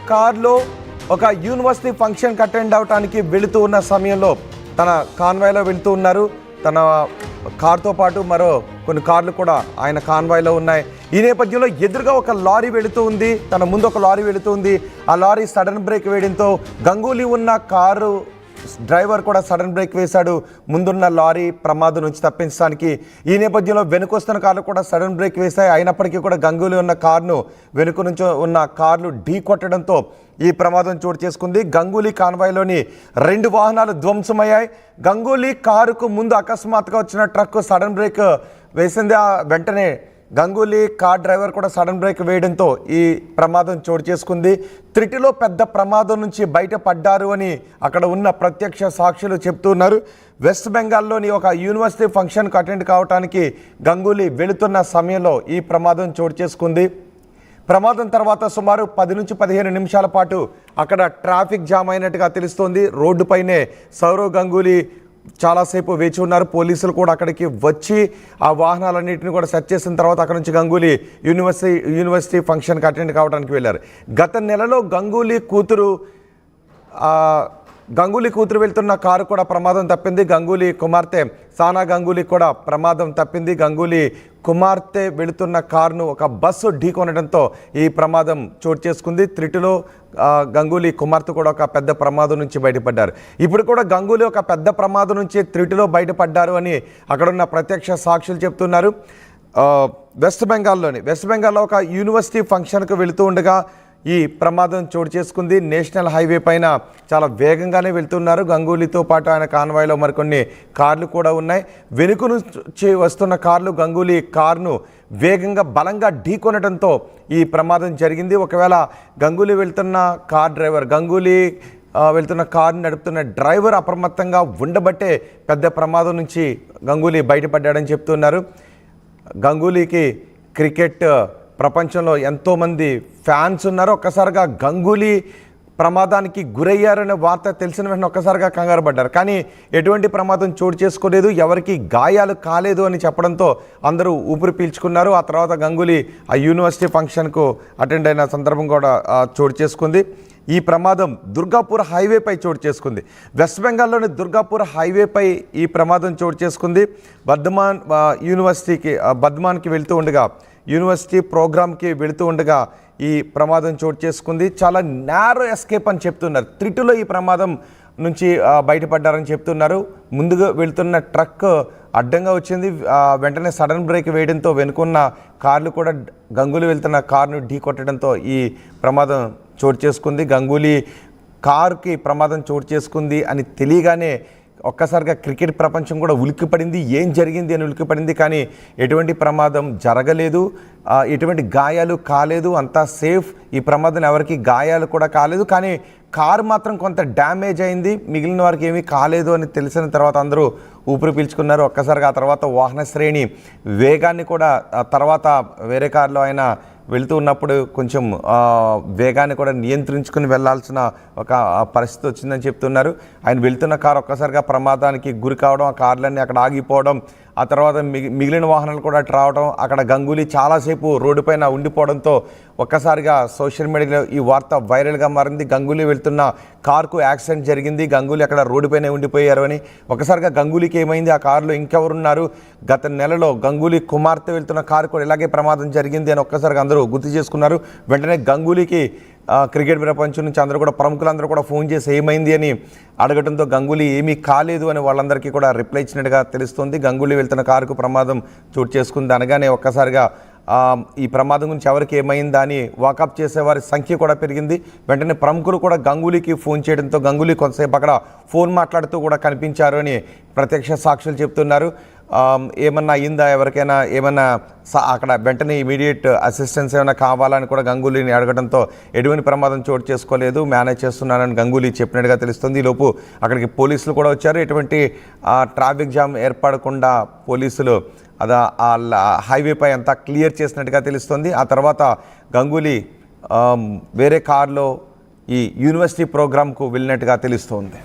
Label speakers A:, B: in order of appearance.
A: కార్లో ఒక యూనివర్సిటీ ఫంక్షన్కి అటెండ్ అవడానికి వెళుతూ ఉన్న సమయంలో తన కాన్వాయ్లో వెళుతూ ఉన్నారు. తన కార్తో పాటు మరో కొన్ని కార్లు కూడా ఆయన కాన్వాయ్లో ఉన్నాయి. ఈ నేపథ్యంలో ఎదురుగా ఒక లారీ వెళుతూ ఉంది, తన ముందు ఒక లారీ వెళుతూ ఉంది. ఆ లారీ సడన్ బ్రేక్ వేయడంతో గంగూలీ ఉన్న కారు డ్రైవర్ కూడా సడన్ బ్రేక్ వేశాడు ముందున్న లారీ ప్రమాదం నుంచి తప్పించడానికి. ఈ నేపథ్యంలో వెనుకొస్తున్న కార్లు కూడా సడన్ బ్రేక్ వేశాయి. అయినప్పటికీ కూడా గంగూలీ ఉన్న కారును వెనుక నుంచి ఉన్న కార్లు ఢీ కొట్టడంతో ఈ ప్రమాదం చోటు చేసుకుంది. గంగూలీ కాన్వాయ్లోని 2 వాహనాలు ధ్వంసమయ్యాయి. గంగూలీ కారుకు ముందు అకస్మాత్తుగా వచ్చిన ట్రక్ సడన్ బ్రేక్ వేసింది. వెంటనే గంగూలీ కార్ డ్రైవర్ కూడా సడన్ బ్రేక్ వేయడంతో ఈ ప్రమాదం చోటు చేసుకుంది. త్రిటిలో పెద్ద ప్రమాదం నుంచి బయటపడ్డారు అని అక్కడ ఉన్న ప్రత్యక్ష సాక్షులు చెప్తున్నారు. వెస్ట్ బెంగాల్లోని ఒక యూనివర్సిటీ ఫంక్షన్కు అటెండ్ కావడానికి గంగూలీ వెళుతున్న సమయంలో ఈ ప్రమాదం చోటు చేసుకుంది. ప్రమాదం తర్వాత సుమారు 10 నుంచి 15 నిమిషాల పాటు అక్కడ ట్రాఫిక్ జామ్ అయినట్టుగా తెలుస్తోంది. రోడ్డుపైనే సౌరవ్ గంగూలీ చాలాసేపు వేచి ఉన్నారు. పోలీసులు కూడా అక్కడికి వచ్చి ఆ వాహనాలన్నింటినీ కూడా సెర్చ్ చేసిన తర్వాత అక్కడ నుంచి గంగూలీ యూనివర్సిటీ ఫంక్షన్కి అటెండ్ కావడానికి వెళ్ళారు. గత నెలలో గంగూలీ కూతురు వెళ్తున్న కారు కూడా ప్రమాదం తప్పింది. గంగూలీ కుమార్తె సానా గంగూలీ కూడా ప్రమాదం తప్పింది. గంగూలీ కుమార్తె వెళుతున్న కారును ఒక బస్సు ఢీకొనడంతో ఈ ప్రమాదం చోటు చేసుకుంది. త్రిటిలో గంగూలీ కుమార్తె కూడా ఒక పెద్ద ప్రమాదం నుంచి బయటపడ్డారు. ఇప్పుడు కూడా గంగూలీ ఒక పెద్ద ప్రమాదం నుంచి త్రిటిలో బయటపడ్డారు అని అక్కడున్న ప్రత్యక్ష సాక్షులు చెప్తున్నారు. వెస్ట్ బెంగాల్లో ఒక యూనివర్సిటీ ఫంక్షన్కు వెళుతూ ఉండగా ఈ ప్రమాదం చోటు చేసుకుంది. నేషనల్ హైవే పైన చాలా వేగంగానే వెళ్తున్నారు. గంగూలీతో పాటు ఆయన కాన్వాయ్లో మరికొన్ని కార్లు కూడా ఉన్నాయి. వెనుక నుంచి వస్తున్న కార్లు గంగూలీ కారును వేగంగా బలంగా ఢీకొనడంతో ఈ ప్రమాదం జరిగింది. ఒకవేళ గంగూలీ వెళ్తున్న కారుని నడుపుతున్న డ్రైవర్ అప్రమత్తంగా ఉండబట్టే పెద్ద ప్రమాదం నుంచి గంగూలీ బయటపడ్డాడని చెప్తున్నారు. గంగూలీకి క్రికెట్ ప్రపంచంలో ఎంతోమంది ఫ్యాన్స్ ఉన్నారు. ఒక్కసారిగా గంగూలీ ప్రమాదానికి గురయ్యారనే వార్త తెలిసిన వెంటనే ఒక్కసారిగా కంగారు పడ్డారు. కానీ ఎటువంటి ప్రమాదం చోటు చేసుకోలేదు, ఎవరికి గాయాలు కాలేదు అని చెప్పడంతో అందరూ ఊపిరి పీల్చుకున్నారు. ఆ తర్వాత గంగూలీ ఆ యూనివర్సిటీ ఫంక్షన్కు అటెండ్ అయిన సందర్భం కూడా చోటు చేసుకుంది. ఈ ప్రమాదం దుర్గాపూర్ హైవేపై చోటు చేసుకుంది. వెస్ట్ బెంగాల్లోని దుర్గాపూర్ హైవేపై ఈ ప్రమాదం చోటు చేసుకుంది. బర్ధమాన్కి వెళ్తూ ఉండగా యూనివర్సిటీ ప్రోగ్రామ్కి వెళుతూ ఉండగా ఈ ప్రమాదం చోటు చేసుకుంది. చాలా నేరో ఎస్కేప్ అని చెప్తున్నారు. త్రిటిలో ఈ ప్రమాదం నుంచి బయటపడ్డారని చెప్తున్నారు. ముందుగా వెళుతున్న ట్రక్ అడ్డంగా వచ్చింది. వెంటనే సడన్ బ్రేక్ వేయడంతో వెనుకున్న కార్లు కూడా గంగూలీ వెళ్తున్న కారును ఢీ కొట్టడంతో ఈ ప్రమాదం చోటు చేసుకుంది. గంగూలీ కారుకి ప్రమాదం చోటు చేసుకుంది అని తెలియగానే ఒక్కసారిగా క్రికెట్ ప్రపంచం కూడా ఉలిక్కిపడింది. ఏం జరిగింది అని ఉలిక్కిపడింది. కానీ ఎటువంటి ప్రమాదం జరగలేదు, ఎటువంటి గాయాలు కాలేదు, అంతా సేఫ్. ఈ ప్రమాదం ఎవరికి గాయాలు కూడా కాలేదు. కానీ కారు మాత్రం కొంత డ్యామేజ్ అయింది. మిగిలిన వారికి ఏమీ కాలేదు అని తెలిసిన తర్వాత అందరూ ఊపిరి పీల్చుకున్నారు. ఒక్కసారిగా ఆ తర్వాత వాహన శ్రేణి వేగాన్ని కూడా తర్వాత వేరే కారులో ఆయన వెళుతూ ఉన్నప్పుడు కొంచెం వేగాన్ని కూడా నియంత్రించుకుని వెళ్లాల్సిన ఒక పరిస్థితి వచ్చిందని చెప్తున్నారు. ఆయన వెళ్తున్న కారు ఒక్కసారిగా ప్రమాదానికి గురి కావడం, ఆ కార్లన్నీ అక్కడ ఆగిపోవడం, ఆ తర్వాత మిగిలిన వాహనాలు కూడా అటు రావడం, అక్కడ గంగూలీ చాలాసేపు రోడ్డుపైన ఉండిపోవడంతో ఒక్కసారిగా సోషల్ మీడియాలో ఈ వార్త వైరల్గా మారింది. గంగూలీ వెళ్తున్న కారుకు యాక్సిడెంట్ జరిగింది, గంగూలీ అక్కడ రోడ్డుపైనే ఉండిపోయారు అని. ఒకసారిగా గంగూలీకి ఏమైంది, ఆ కారులో ఇంకెవరున్నారు, గత నెలలో గంగూలీ కుమార్తె వెళ్తున్న కారు కూడా ఇలాగే ప్రమాదం జరిగింది అని ఒక్కసారిగా అందరూ గుర్తు చేసుకున్నారు. వెంటనే గంగూలీకి క్రికెట్ ప్రపంచం నుంచి అందరూ కూడా ప్రముఖులందరూ కూడా ఫోన్ చేసి ఏమైంది అని అడగడంతో గంగూలీ ఏమీ కాలేదు అని వాళ్ళందరికీ కూడా రిప్లై ఇచ్చినట్టుగా తెలుస్తుంది. గంగూలీ వెళ్తున్న కారుకు ప్రమాదం చోటు చేసుకుంది అనగానే ఒక్కసారిగా ఈ ప్రమాదం గురించి ఎవరికి ఏమైందా అని వాకప్ చేసేవారి సంఖ్య కూడా పెరిగింది. వెంటనే ప్రముఖులు కూడా గంగూలీకి ఫోన్ చేయడంతో గంగూలీ కొంతసేపు అక్కడ ఫోన్ మాట్లాడుతూ కూడా కనిపించారు అని ప్రత్యక్ష సాక్షులు చెప్తున్నారు. ఏమన్నా అయిందా, ఎవరికైనా ఏమన్నా అక్కడ వెంటనే ఇమీడియట్ అసిస్టెన్స్ ఏమైనా కావాలని కూడా గంగూలీని అడగడంతో ఎటువంటి ప్రమాదం చోటు చేసుకోలేదు, మేనేజ్ చేస్తున్నానని గంగూలీ చెప్పినట్టుగా తెలుస్తుంది. ఈలోపు అక్కడికి పోలీసులు కూడా వచ్చారు. ఎటువంటి ట్రాఫిక్ జామ్ ఏర్పడకుండా పోలీసులు హైవేపై అంతా క్లియర్ చేసినట్టుగా తెలుస్తుంది. ఆ తర్వాత గంగూలీ వేరే కారులో ఈ యూనివర్సిటీ ప్రోగ్రాంకు వెళ్ళినట్టుగా తెలుస్తోంది.